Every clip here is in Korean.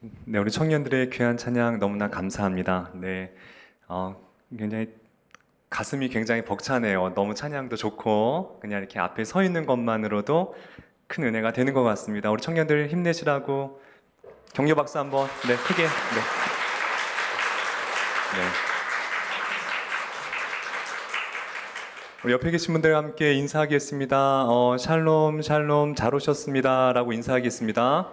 네, 우리 청년들의 귀한 찬양 너무나 감사합니다. 네, 굉장히 가슴이 굉장히 벅차네요. 너무 찬양도 좋고 그냥 이렇게 앞에 서 있는 것만으로도 큰 은혜가 되는 것 같습니다. 우리 청년들 힘내시라고 격려 박수 한번 네, 크게 네. 우리 옆에 계신 분들과 함께 인사하겠습니다. 샬롬 샬롬 잘 오셨습니다라고 인사하겠습니다.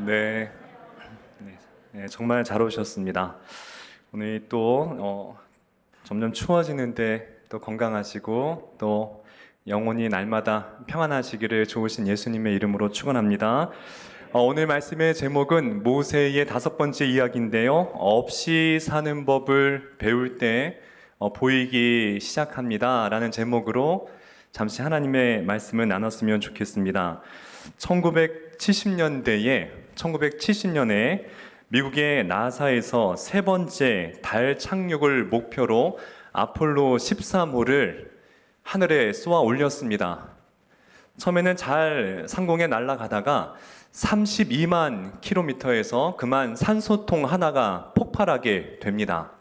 네. 네, 정말 잘 오셨습니다. 오늘 또 점점 추워지는데 또 건강하시고 또 영혼이 날마다 평안하시기를 좋으신 예수님의 이름으로 축원합니다. 오늘 말씀의 제목은 모세의 5번째 이야기인데요. 없이 사는 법을 배울 때 보이기 시작합니다 라는 제목으로 잠시 하나님의 말씀을 나눴으면 좋겠습니다. 1970년에 미국의 나사에서 세 번째 달 착륙을 목표로 아폴로 13호를 하늘에 쏘아 올렸습니다. 처음에는 잘 상공에 날아가다가 32만 킬로미터에서 그만 산소통 하나가 폭발하게 됩니다.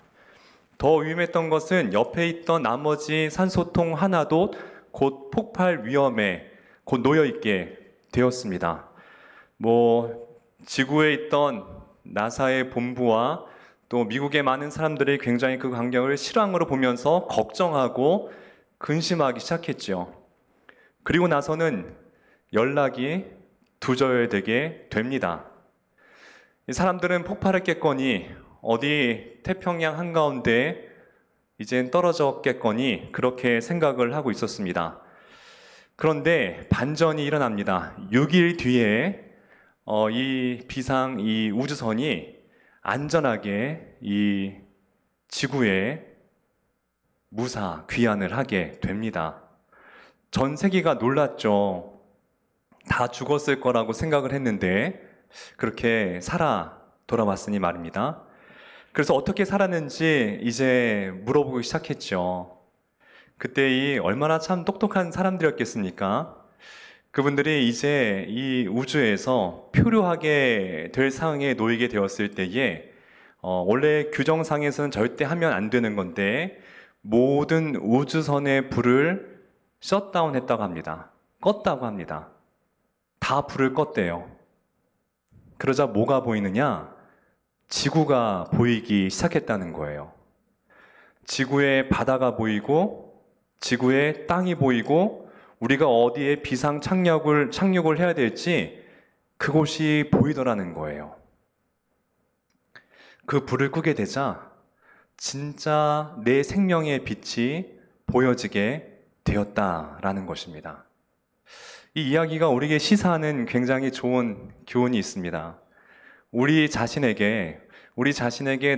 더 위험했던 것은 옆에 있던 나머지 산소통 하나도 곧 폭발 위험에 곧 놓여있게 되었습니다. 지구에 있던 나사의 본부와 또 미국의 많은 사람들이 굉장히 그 광경을 실황으로 보면서 걱정하고 근심하기 시작했죠. 그리고 나서는 연락이 두절되게 됩니다. 이 사람들은 폭발했겠거니 어디 태평양 한가운데 이젠 떨어졌겠거니 그렇게 생각을 하고 있었습니다. 그런데 반전이 일어납니다. 6일 뒤에 이 우주선이 안전하게 이 지구에 무사 귀환을 하게 됩니다. 전 세계가 놀랐죠. 다 죽었을 거라고 생각을 했는데 그렇게 살아 돌아왔으니 말입니다. 그래서 어떻게 살았는지 이제 물어보기 시작했죠. 그때 얼마나 참 똑똑한 사람들이었겠습니까? 그분들이 이제 이 우주에서 표류하게 될 상황에 놓이게 되었을 때에 원래 규정상에서는 절대 하면 안 되는 건데 모든 우주선의 불을 셧다운 했다고 합니다. 껐다고 합니다. 다 불을 껐대요. 그러자 뭐가 보이느냐? 지구가 보이기 시작했다는 거예요. 지구의 바다가 보이고 지구의 땅이 보이고 우리가 어디에 비상 착륙을 해야 될지 그곳이 보이더라는 거예요. 그 불을 끄게 되자 진짜 내 생명의 빛이 보여지게 되었다라는 것입니다. 이 이야기가 우리에게 시사하는 굉장히 좋은 교훈이 있습니다. 우리 자신에게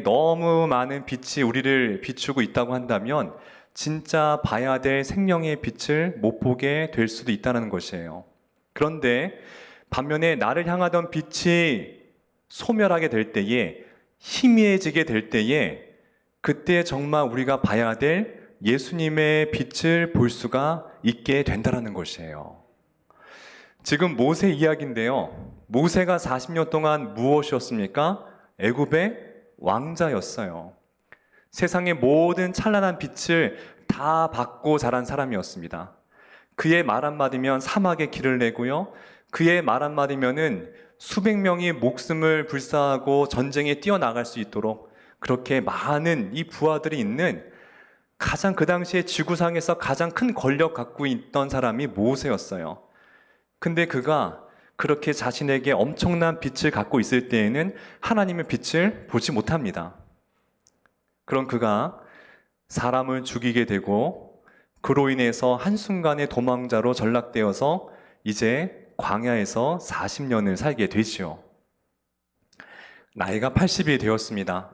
너무 많은 빛이 우리를 비추고 있다고 한다면 진짜 봐야 될 생명의 빛을 못 보게 될 수도 있다는 것이에요. 그런데 반면에 나를 향하던 빛이 소멸하게 될 때에 희미해지게 될 때에 그때 정말 우리가 봐야 될 예수님의 빛을 볼 수가 있게 된다는 것이에요. 지금 모세 이야기인데요. 모세가 40년 동안 무엇이었습니까? 애굽의 왕자였어요. 세상의 모든 찬란한 빛을 다 받고 자란 사람이었습니다. 그의 말 한마디면 사막에 길을 내고요. 그의 말 한마디면은 수백 명이 목숨을 불사하고 전쟁에 뛰어나갈 수 있도록 그렇게 많은 이 부하들이 있는 그 당시에 지구상에서 가장 큰 권력 갖고 있던 사람이 모세였어요. 근데 그가 그렇게 자신에게 엄청난 빛을 갖고 있을 때에는 하나님의 빛을 보지 못합니다. 그럼 그가 사람을 죽이게 되고 그로 인해서 한순간에 도망자로 전락되어서 이제 광야에서 40년을 살게 되지요. 나이가 80이 되었습니다.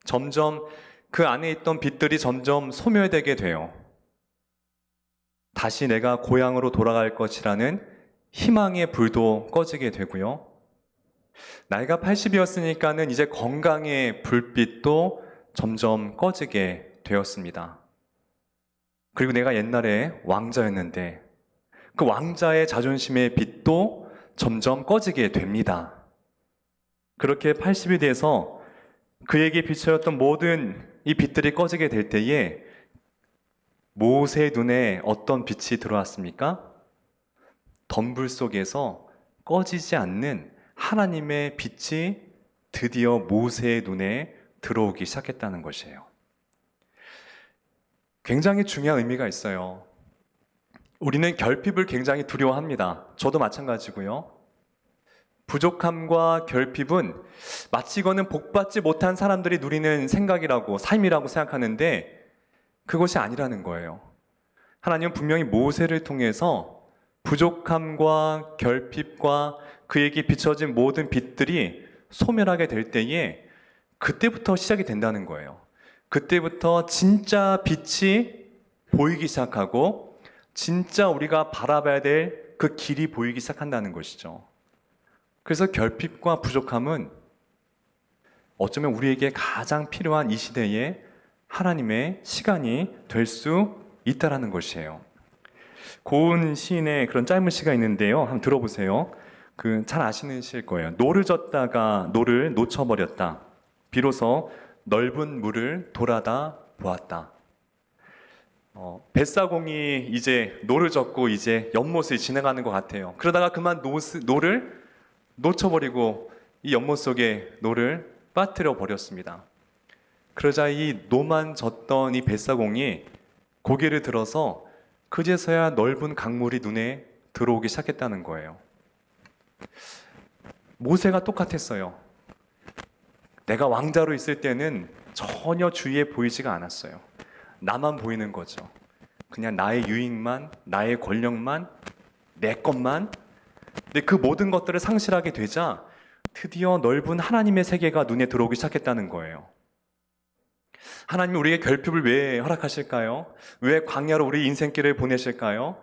점점 그 안에 있던 빛들이 점점 소멸되게 돼요. 다시 내가 고향으로 돌아갈 것이라는 희망의 불도 꺼지게 되고요. 나이가 80이었으니까는 이제 건강의 불빛도 점점 꺼지게 되었습니다. 그리고 내가 옛날에 왕자였는데 그 왕자의 자존심의 빛도 점점 꺼지게 됩니다. 그렇게 80이 돼서 그에게 비춰였던 모든 이 빛들이 꺼지게 될 때에 모세의 눈에 어떤 빛이 들어왔습니까? 덤불 속에서 꺼지지 않는 하나님의 빛이 드디어 모세의 눈에 들어오기 시작했다는 것이에요. 굉장히 중요한 의미가 있어요. 우리는 결핍을 굉장히 두려워합니다. 저도 마찬가지고요. 부족함과 결핍은 마치 이거는 복받지 못한 사람들이 누리는 생각이라고, 삶이라고 생각하는데 그것이 아니라는 거예요. 하나님은 분명히 모세를 통해서 부족함과 결핍과 그에게 비춰진 모든 빛들이 소멸하게 될 때에 그때부터 시작이 된다는 거예요. 그때부터 진짜 빛이 보이기 시작하고 진짜 우리가 바라봐야 될 그 길이 보이기 시작한다는 것이죠. 그래서 결핍과 부족함은 어쩌면 우리에게 가장 필요한 이 시대에 하나님의 시간이 될 수 있다라는 것이에요. 고은 시인의 그런 짧은 시가 있는데요. 한번 들어보세요. 잘 아시는 시일 거예요. 노를 젓다가 노를 놓쳐버렸다. 비로소 넓은 물을 돌아다 보았다. 뱃사공이 이제 노를 젓고 이제 연못을 지나가는 것 같아요. 그러다가 그만 노를 놓쳐버리고 이 연못 속에 노를 빠뜨려 버렸습니다. 그러자 이 노만 젓던 이 뱃사공이 고개를 들어서 그제서야 넓은 강물이 눈에 들어오기 시작했다는 거예요. 모세가 똑같았어요. 내가 왕자로 있을 때는 전혀 주위에 보이지가 않았어요. 나만 보이는 거죠. 그냥 나의 유익만, 나의 권력만, 내 것만. 근데 그 모든 것들을 상실하게 되자 드디어 넓은 하나님의 세계가 눈에 들어오기 시작했다는 거예요. 하나님이 우리에게 결핍을 왜 허락하실까요? 왜 광야로 우리 인생길을 보내실까요?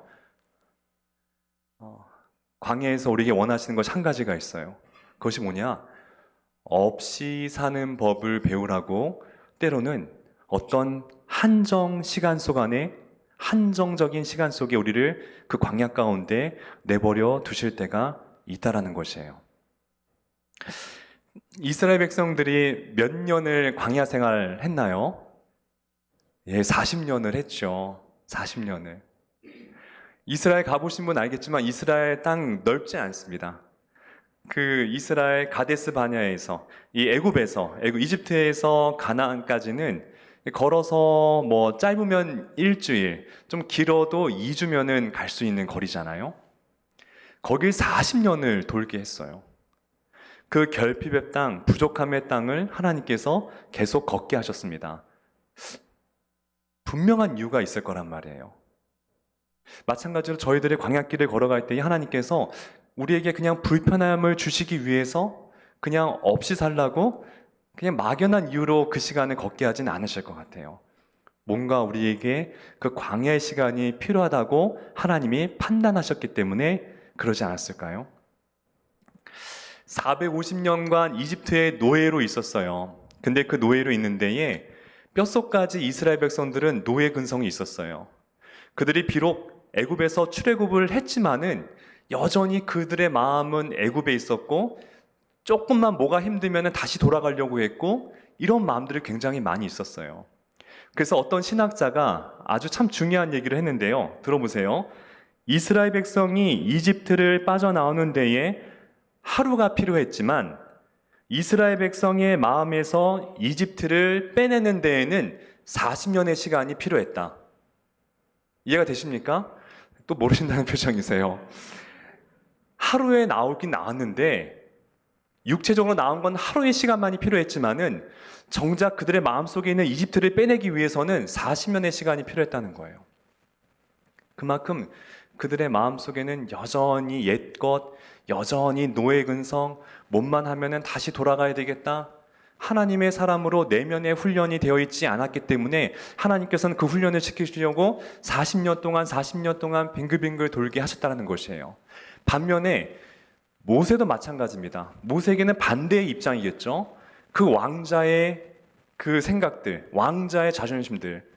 광야에서 우리에게 원하시는 것이 한 가지가 있어요. 그것이 뭐냐? 없이 사는 법을 배우라고 때로는 어떤 한정적인 시간 속에 우리를 그 광야 가운데 내버려 두실 때가 있다라는 것이에요. 이스라엘 백성들이 몇 년을 광야 생활을 했나요? 40년을 했죠. 40년을. 이스라엘 가보신 분 알겠지만 이스라엘 땅 넓지 않습니다. 이스라엘 가데스 바냐에서 이집트에서 가나안까지는 걸어서 짧으면 일주일, 좀 길어도 2주면은 갈 수 있는 거리잖아요. 거길 40년을 돌게 했어요. 그 결핍의 땅, 부족함의 땅을 하나님께서 계속 걷게 하셨습니다. 분명한 이유가 있을 거란 말이에요. 마찬가지로 저희들의 광야길을 걸어갈 때 하나님께서 우리에게 그냥 불편함을 주시기 위해서 그냥 없이 살라고 그냥 막연한 이유로 그 시간을 걷게 하진 않으실 것 같아요. 뭔가 우리에게 그 광야의 시간이 필요하다고 하나님이 판단하셨기 때문에 그러지 않았을까요? 450년간 이집트의 노예로 있었어요. 근데 그 노예로 있는 데에 뼛속까지 이스라엘 백성들은 노예 근성이 있었어요. 그들이 비록 애굽에서 출애굽을 했지만은 여전히 그들의 마음은 애굽에 있었고 조금만 뭐가 힘들면 다시 돌아가려고 했고 이런 마음들이 굉장히 많이 있었어요. 그래서 어떤 신학자가 아주 참 중요한 얘기를 했는데요. 들어보세요. 이스라엘 백성이 이집트를 빠져나오는 데에 하루가 필요했지만 이스라엘 백성의 마음에서 이집트를 빼내는 데에는 40년의 시간이 필요했다. 이해가 되십니까? 또 모르신다는 표정이세요. 하루에 나오긴 나왔는데 육체적으로 나온 건 하루의 시간만이 필요했지만은 정작 그들의 마음속에 있는 이집트를 빼내기 위해서는 40년의 시간이 필요했다는 거예요. 그만큼 그들의 마음속에는 여전히 옛것, 여전히 노예 근성, 몸만 하면은 다시 돌아가야 되겠다. 하나님의 사람으로 내면에 훈련이 되어 있지 않았기 때문에 하나님께서는 그 훈련을 시키시려고 40년 동안 빙글빙글 돌게 하셨다는 것이에요. 반면에 모세도 마찬가지입니다. 모세에게는 반대의 입장이겠죠. 그 왕자의 그 생각들, 왕자의 자존심들,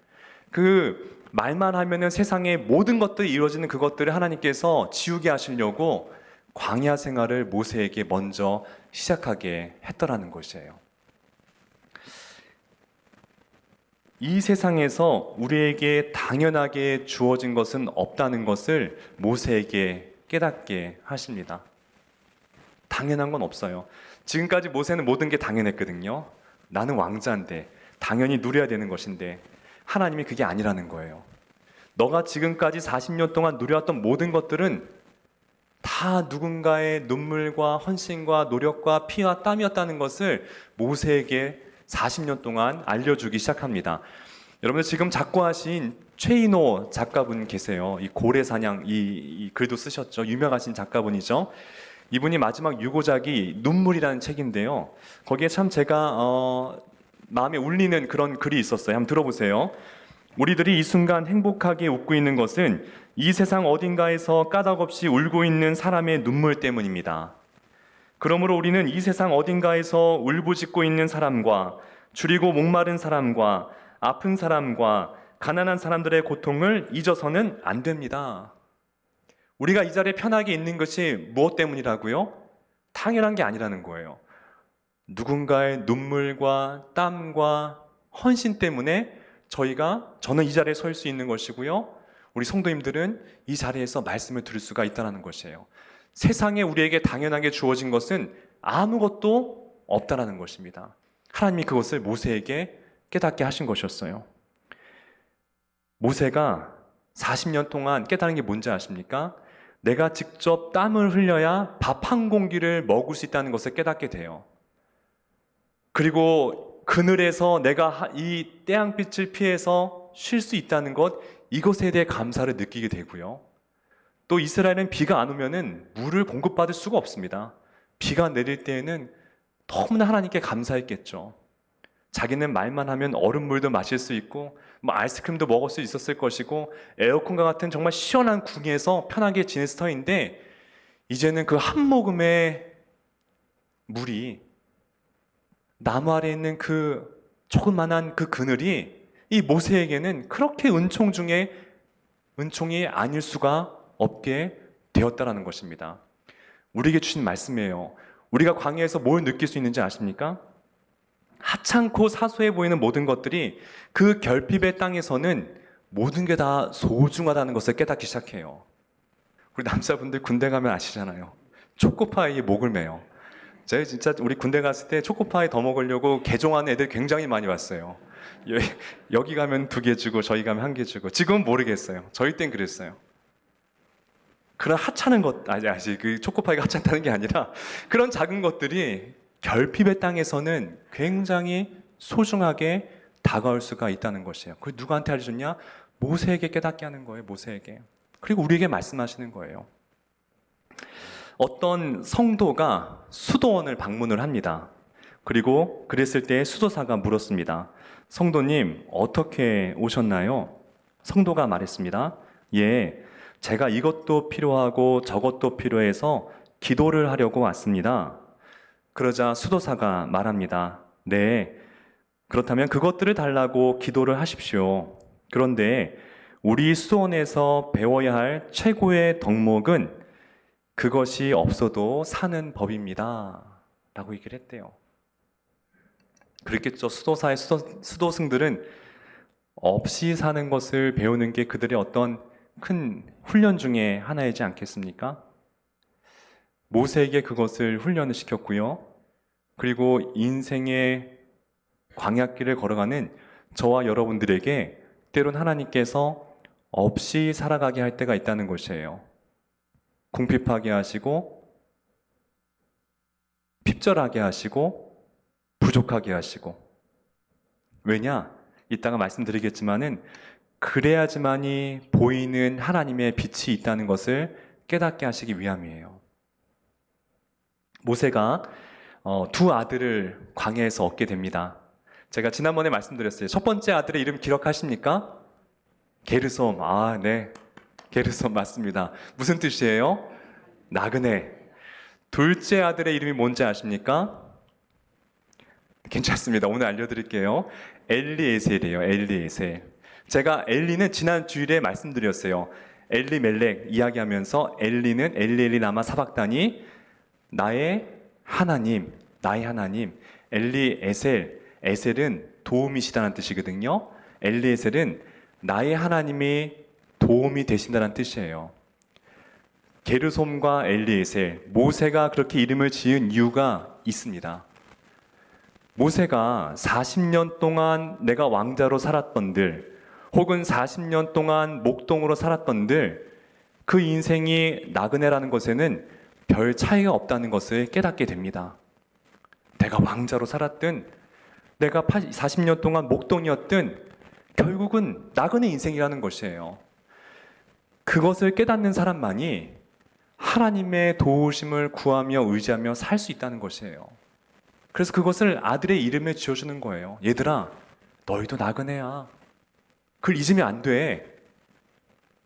그 말만 하면은 세상의 모든 것들이 이루어지는 그것들을 하나님께서 지우게 하시려고 광야 생활을 모세에게 먼저 시작하게 했더라는 것이에요. 이 세상에서 우리에게 당연하게 주어진 것은 없다는 것을 모세에게 깨닫게 하십니다. 당연한 건 없어요. 지금까지 모세는 모든 게 당연했거든요. 나는 왕자인데, 당연히 누려야 되는 것인데, 하나님이 그게 아니라는 거예요. 너가 지금까지 40년 동안 누려왔던 모든 것들은 다 누군가의 눈물과 헌신과 노력과 피와 땀이었다는 것을 모세에게 40년 동안 알려주기 시작합니다. 여러분들 지금 작고하신 최인호 작가분 계세요. 이 고래사냥 이 글도 쓰셨죠. 유명하신 작가분이죠. 이분이 마지막 유고작이 눈물이라는 책인데요. 거기에 참 제가 마음에 울리는 그런 글이 있었어요. 한번 들어보세요. 우리들이 이 순간 행복하게 웃고 있는 것은 이 세상 어딘가에서 까닭없이 울고 있는 사람의 눈물 때문입니다. 그러므로 우리는 이 세상 어딘가에서 울부짖고 있는 사람과 줄이고 목마른 사람과 아픈 사람과 가난한 사람들의 고통을 잊어서는 안 됩니다. 우리가 이 자리에 편하게 있는 것이 무엇 때문이라고요? 당연한 게 아니라는 거예요. 누군가의 눈물과 땀과 헌신 때문에 저는 이 자리에 설 수 있는 것이고요. 우리 성도님들은 이 자리에서 말씀을 들을 수가 있다는 것이에요. 세상에 우리에게 당연하게 주어진 것은 아무것도 없다라는 것입니다. 하나님이 그것을 모세에게 깨닫게 하신 것이었어요. 모세가 40년 동안 깨달은 게 뭔지 아십니까? 내가 직접 땀을 흘려야 밥 한 공기를 먹을 수 있다는 것을 깨닫게 돼요. 그리고 그늘에서 내가 이 태양빛을 피해서 쉴 수 있다는 것, 이것에 대해 감사를 느끼게 되고요. 또 이스라엘은 비가 안 오면은 물을 공급받을 수가 없습니다. 비가 내릴 때에는 너무나 하나님께 감사했겠죠. 자기는 말만 하면 얼음물도 마실 수 있고 아이스크림도 먹을 수 있었을 것이고 에어컨과 같은 정말 시원한 궁에서 편하게 지낼 터인데 이제는 그 한 모금의 물이 나무 아래에 있는 그 조그만한 그 그늘이 이 모세에게는 그렇게 은총 중에 은총이 아닐 수가 없게 되었다라는 것입니다. 우리에게 주신 말씀이에요. 우리가 광야에서 뭘 느낄 수 있는지 아십니까? 하찮고 사소해 보이는 모든 것들이 그 결핍의 땅에서는 모든 게 다 소중하다는 것을 깨닫기 시작해요. 우리 남자분들 군대 가면 아시잖아요. 초코파이에 목을 매요. 제가 진짜 우리 군대 갔을 때 초코파이 더 먹으려고 개종하는 애들 굉장히 많이 왔어요. 여기 가면 2개 주고 저희 가면 1개 주고. 지금은 모르겠어요. 저희 땐 그랬어요. 그런 하찮은 것, 아직 그 초코파이가 하찮다는 게 아니라 그런 작은 것들이 결핍의 땅에서는 굉장히 소중하게 다가올 수가 있다는 것이에요. 그걸 누구한테 알려줬냐? 모세에게 깨닫게 하는 거예요. 모세에게. 그리고 우리에게 말씀하시는 거예요. 어떤 성도가 수도원을 방문을 합니다. 그리고 그랬을 때 수도사가 물었습니다. 성도님, 어떻게 오셨나요? 성도가 말했습니다. 예, 제가 이것도 필요하고 저것도 필요해서 기도를 하려고 왔습니다. 그러자 수도사가 말합니다. 네, 그렇다면 그것들을 달라고 기도를 하십시오. 그런데 우리 수도원에서 배워야 할 최고의 덕목은 그것이 없어도 사는 법입니다. 라고 얘기를 했대요. 그랬겠죠. 수도사의 수도승들은 없이 사는 것을 배우는 게 그들의 어떤 큰 훈련 중에 하나이지 않겠습니까? 모세에게 그것을 훈련을 시켰고요. 그리고 인생의 광야길을 걸어가는 저와 여러분들에게 때론 하나님께서 없이 살아가게 할 때가 있다는 것이에요. 궁핍하게 하시고 핍절하게 하시고 부족하게 하시고. 왜냐? 이따가 말씀드리겠지만은 그래야지만이 보이는 하나님의 빛이 있다는 것을 깨닫게 하시기 위함이에요. 모세가 2 아들을 광야에서 얻게 됩니다. 제가 지난번에 말씀드렸어요. 첫 번째 아들의 이름 기억하십니까? 게르솜. 네. 게르솜 맞습니다. 무슨 뜻이에요? 나그네. 둘째 아들의 이름이 뭔지 아십니까? 괜찮습니다. 오늘 알려드릴게요. 엘리에셀이에요. 엘리에셀. 제가 엘리는 지난 주일에 말씀드렸어요. 엘리멜렉 이야기하면서 엘리는 엘리 나마 사박다니 나의 하나님, 나의 하나님. 엘리에셀, 에셀은 도움이시다는 뜻이거든요. 엘리에셀은 나의 하나님이 도움이 되신다는 뜻이에요. 게르솜과 엘리에셀, 모세가 그렇게 이름을 지은 이유가 있습니다. 모세가 40년 동안 내가 왕자로 살았던들, 혹은 40년 동안 목동으로 살았던들, 그 인생이 나그네라는 것에는 별 차이가 없다는 것을 깨닫게 됩니다. 내가 왕자로 살았든, 내가 40년 동안 목동이었든, 결국은 나그네 인생이라는 것이에요. 그것을 깨닫는 사람만이 하나님의 도우심을 구하며 의지하며 살 수 있다는 것이에요. 그래서 그것을 아들의 이름에 지어주는 거예요. 얘들아, 너희도 나그네야. 그걸 잊으면 안 돼.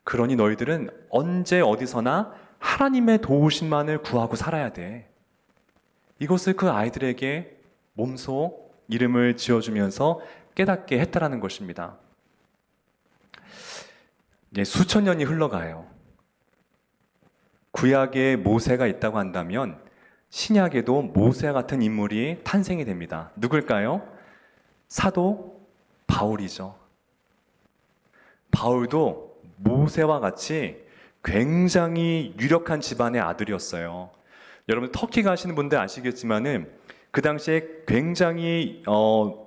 그러니 너희들은 언제 어디서나 하나님의 도우심만을 구하고 살아야 돼. 이것을 그 아이들에게 몸소 이름을 지어주면서 깨닫게 했다라는 것입니다. 수천 년이 흘러가요. 구약에 모세가 있다고 한다면 신약에도 모세 같은 인물이 탄생이 됩니다. 누굴까요? 사도 바울이죠. 바울도 모세와 같이 굉장히 유력한 집안의 아들이었어요. 여러분 터키 가시는 분들 아시겠지만은 그 당시에 굉장히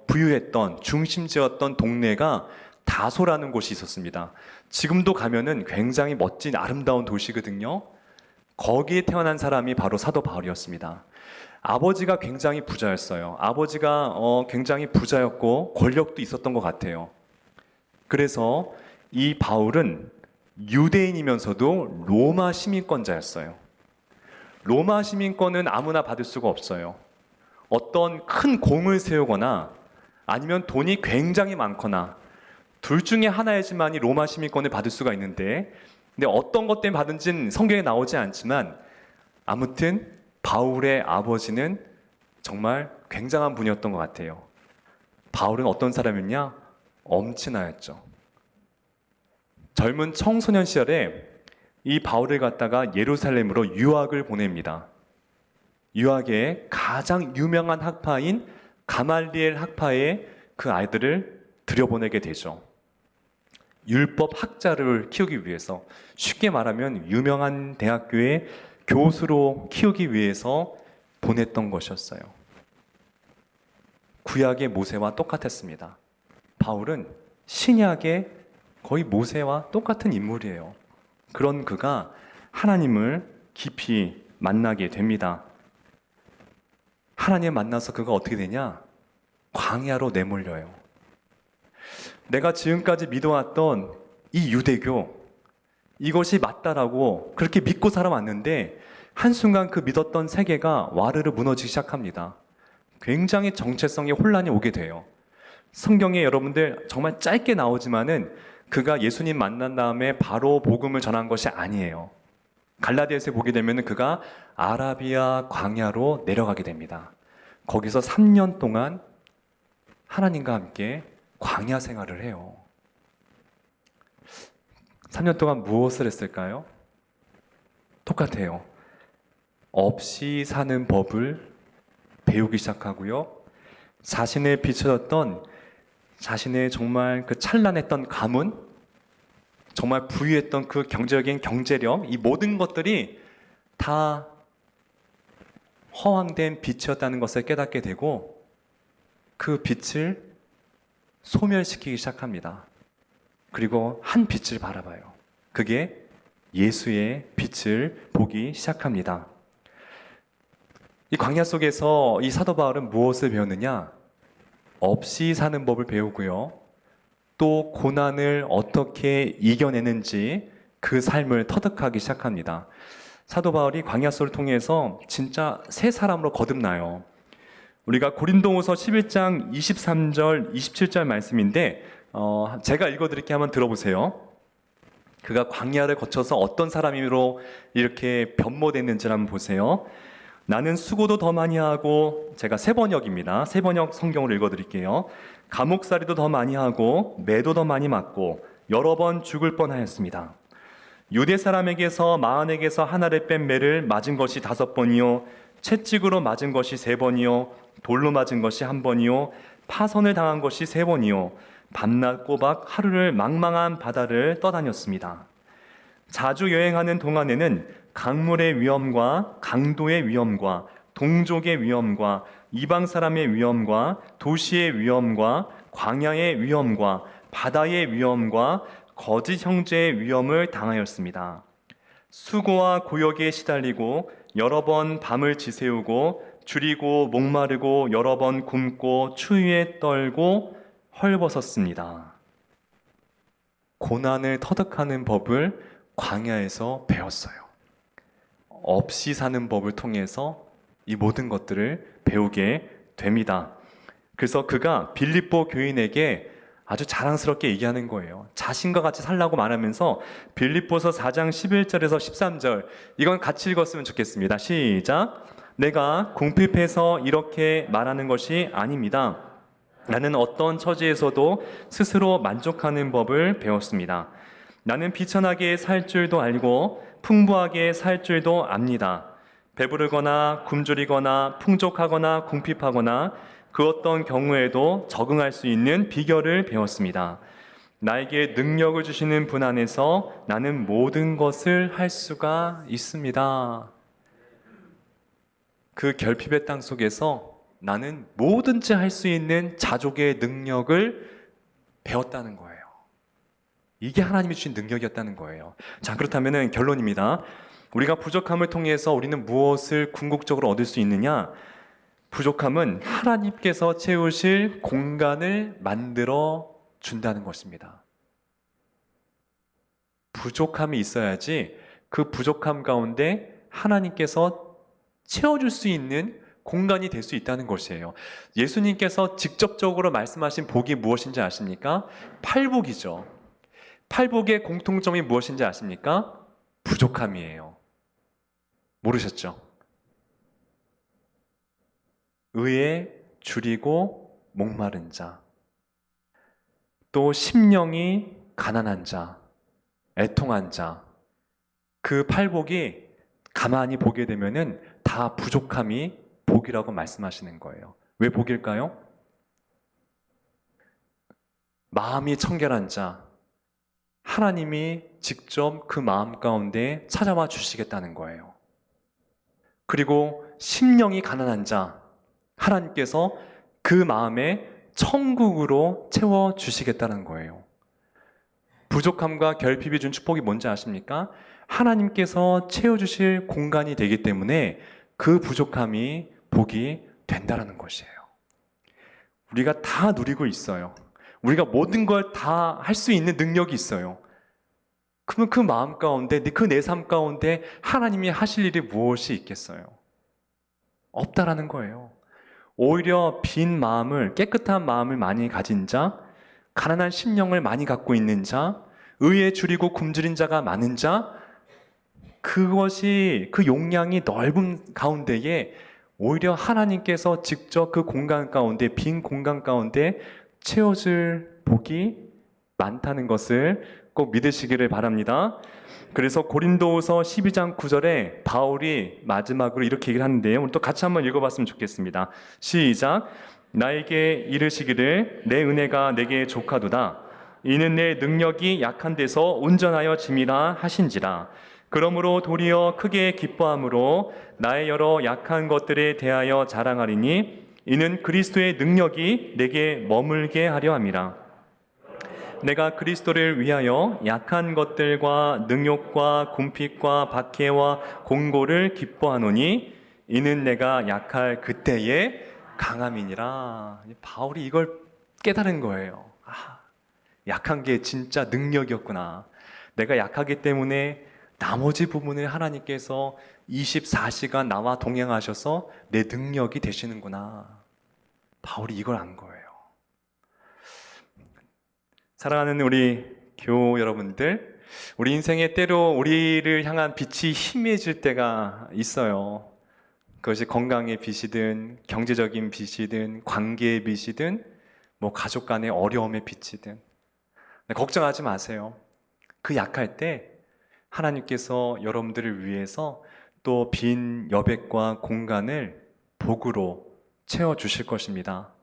부유했던 중심지였던 동네가 다소라는 곳이 있었습니다. 지금도 가면은 굉장히 멋진 아름다운 도시거든요. 거기에 태어난 사람이 바로 사도 바울이었습니다. 아버지가 굉장히 부자였어요. 아버지가 굉장히 부자였고 권력도 있었던 것 같아요. 그래서 이 바울은 유대인이면서도 로마 시민권자였어요. 로마 시민권은 아무나 받을 수가 없어요. 어떤 큰 공을 세우거나 아니면 돈이 굉장히 많거나 둘 중에 하나이지만이 로마 시민권을 받을 수가 있는데, 근데 어떤 것 때문에 받은지는 성경에 나오지 않지만 아무튼 바울의 아버지는 정말 굉장한 분이었던 것 같아요. 바울은 어떤 사람이었냐? 엄친아였죠. 젊은 청소년 시절에 이 바울을 갖다가 예루살렘으로 유학을 보냅니다. 유학의 가장 유명한 학파인 가말리엘 학파에 그 아이들을 들여보내게 되죠. 율법 학자를 키우기 위해서, 쉽게 말하면 유명한 대학교의 교수로 키우기 위해서 보냈던 것이었어요. 구약의 모세와 똑같았습니다. 바울은 신약의 거의 모세와 똑같은 인물이에요. 그런 그가 하나님을 깊이 만나게 됩니다. 하나님 만나서 그가 어떻게 되냐? 광야로 내몰려요. 내가 지금까지 믿어왔던 이 유대교, 이것이 맞다라고 그렇게 믿고 살아왔는데 한순간 그 믿었던 세계가 와르르 무너지기 시작합니다. 굉장히 정체성의 혼란이 오게 돼요. 성경에 여러분들 정말 짧게 나오지만은 그가 예수님 만난 다음에 바로 복음을 전한 것이 아니에요. 갈라디아서에 보게 되면 그가 아라비아 광야로 내려가게 됩니다. 거기서 3년 동안 하나님과 함께 광야 생활을 해요. 3년 동안 무엇을 했을까요? 똑같아요. 없이 사는 법을 배우기 시작하고요. 자신의 비춰졌던, 자신의 정말 그 찬란했던 가문, 정말 부유했던 그 경제적인 경제력, 이 모든 것들이 다 허황된 빛이었다는 것을 깨닫게 되고 그 빛을 소멸시키기 시작합니다. 그리고 한 빛을 바라봐요. 그게 예수의 빛을 보기 시작합니다. 이 광야 속에서 이 사도 바울은 무엇을 배웠느냐? 없이 사는 법을 배우고요. 또 고난을 어떻게 이겨내는지 그 삶을 터득하기 시작합니다. 사도 바울이 광야 속을 통해서 진짜 새 사람으로 거듭나요. 우리가 고린도후서 11장 23절, 27절 말씀인데 제가 읽어드릴게요. 한번 들어보세요. 그가 광야를 거쳐서 어떤 사람으로 이렇게 변모됐는지 한번 보세요. 나는 수고도 더 많이 하고, 제가 세번역입니다. 세번역 성경으로 읽어드릴게요. 감옥살이도 더 많이 하고 매도 더 많이 맞고 여러 번 죽을 뻔하였습니다. 유대 사람에게서 마흔에게서 하나를 뺀 매를 맞은 것이 5번이요 채찍으로 맞은 것이 3번이요 돌로 맞은 것이 1번이요 파선을 당한 것이 3번이요 밤낮 꼬박 하루를 망망한 바다를 떠다녔습니다. 자주 여행하는 동안에는 강물의 위험과 강도의 위험과 동족의 위험과 이방 사람의 위험과 도시의 위험과 광야의 위험과 바다의 위험과 거짓 형제의 위험을 당하였습니다. 수고와 고역에 시달리고 여러 번 밤을 지새우고 줄이고 목마르고 여러 번 굶고 추위에 떨고 헐벗었습니다. 고난을 터득하는 법을 광야에서 배웠어요. 없이 사는 법을 통해서 이 모든 것들을 배우게 됩니다. 그래서 그가 빌립보 교인에게 아주 자랑스럽게 얘기하는 거예요. 자신과 같이 살라고 말하면서 빌립보서 4장 11절에서 13절 이건 같이 읽었으면 좋겠습니다. 시작. 내가 궁핍해서 이렇게 말하는 것이 아닙니다. 나는 어떤 처지에서도 스스로 만족하는 법을 배웠습니다. 나는 비천하게 살 줄도 알고 풍부하게 살 줄도 압니다. 배부르거나 굶주리거나 풍족하거나 궁핍하거나 그 어떤 경우에도 적응할 수 있는 비결을 배웠습니다. 나에게 능력을 주시는 분 안에서 나는 모든 것을 할 수가 있습니다. 그 결핍의 땅 속에서 나는 뭐든지 할 수 있는 자족의 능력을 배웠다는 거예요. 이게 하나님이 주신 능력이었다는 거예요. 자, 그렇다면 결론입니다. 우리가 부족함을 통해서 우리는 무엇을 궁극적으로 얻을 수 있느냐? 부족함은 하나님께서 채우실 공간을 만들어 준다는 것입니다. 부족함이 있어야지 그 부족함 가운데 하나님께서 채워줄 수 있는 공간이 될 수 있다는 것이에요. 예수님께서 직접적으로 말씀하신 복이 무엇인지 아십니까? 팔복이죠. 팔복의 공통점이 무엇인지 아십니까? 부족함이에요. 모르셨죠? 의에 줄이고 목마른 자, 또 심령이 가난한 자, 애통한 자, 그 팔복이 가만히 보게 되면은 다 부족함이 복이라고 말씀하시는 거예요. 왜 복일까요? 마음이 청결한 자, 하나님이 직접 그 마음 가운데 찾아와 주시겠다는 거예요. 그리고 심령이 가난한 자, 하나님께서 그 마음에 천국으로 채워주시겠다는 거예요. 부족함과 결핍이 준 축복이 뭔지 아십니까? 하나님께서 채워주실 공간이 되기 때문에 그 부족함이 복이 된다는 것이에요. 우리가 다 누리고 있어요. 우리가 모든 걸 다 할 수 있는 능력이 있어요. 그러면 그 마음 가운데, 그 내 삶 가운데 하나님이 하실 일이 무엇이 있겠어요? 없다라는 거예요. 오히려 빈 마음을, 깨끗한 마음을 많이 가진 자, 가난한 심령을 많이 갖고 있는 자, 의에 줄이고 굶주린 자가 많은 자, 그것이 그 용량이 넓은 가운데에 오히려 하나님께서 직접 그 공간 가운데, 빈 공간 가운데 채워줄 복이 많다는 것을 꼭 믿으시기를 바랍니다. 그래서 고린도후서 12장 9절에 바울이 마지막으로 이렇게 얘기를 하는데요. 우리 또 같이 한번 읽어봤으면 좋겠습니다. 시작. 나에게 이르시기를 내 은혜가 내게 족하도다. 이는 내 능력이 약한 데서 온전하여 짐이라 하신지라. 그러므로 도리어 크게 기뻐함으로 나의 여러 약한 것들에 대하여 자랑하리니 이는 그리스도의 능력이 내게 머물게 하려 함이라. 내가 그리스도를 위하여 약한 것들과 능욕과 궁핍과 박해와 공고를 기뻐하노니 이는 내가 약할 그때에 강함이니라. 바울이 이걸 깨달은 거예요. 약한 게 진짜 능력이었구나. 내가 약하기 때문에 나머지 부분을 하나님께서 24시간 나와 동행하셔서 내 능력이 되시는구나. 바울이 이걸 안 거예요. 사랑하는 우리 교우 여러분들, 우리 인생에 때로 우리를 향한 빛이 희미해질 때가 있어요. 그것이 건강의 빛이든 경제적인 빛이든 관계의 빛이든 뭐 가족 간의 어려움의 빛이든 걱정하지 마세요. 그 약할 때 하나님께서 여러분들을 위해서 또 빈 여백과 공간을 복으로 채워주실 것입니다.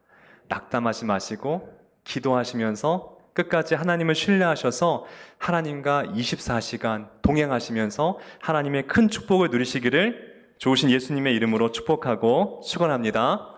낙담하지 마시고 기도하시면서 끝까지 하나님을 신뢰하셔서 하나님과 24시간 동행하시면서 하나님의 큰 축복을 누리시기를 좋으신 예수님의 이름으로 축복하고 축원합니다.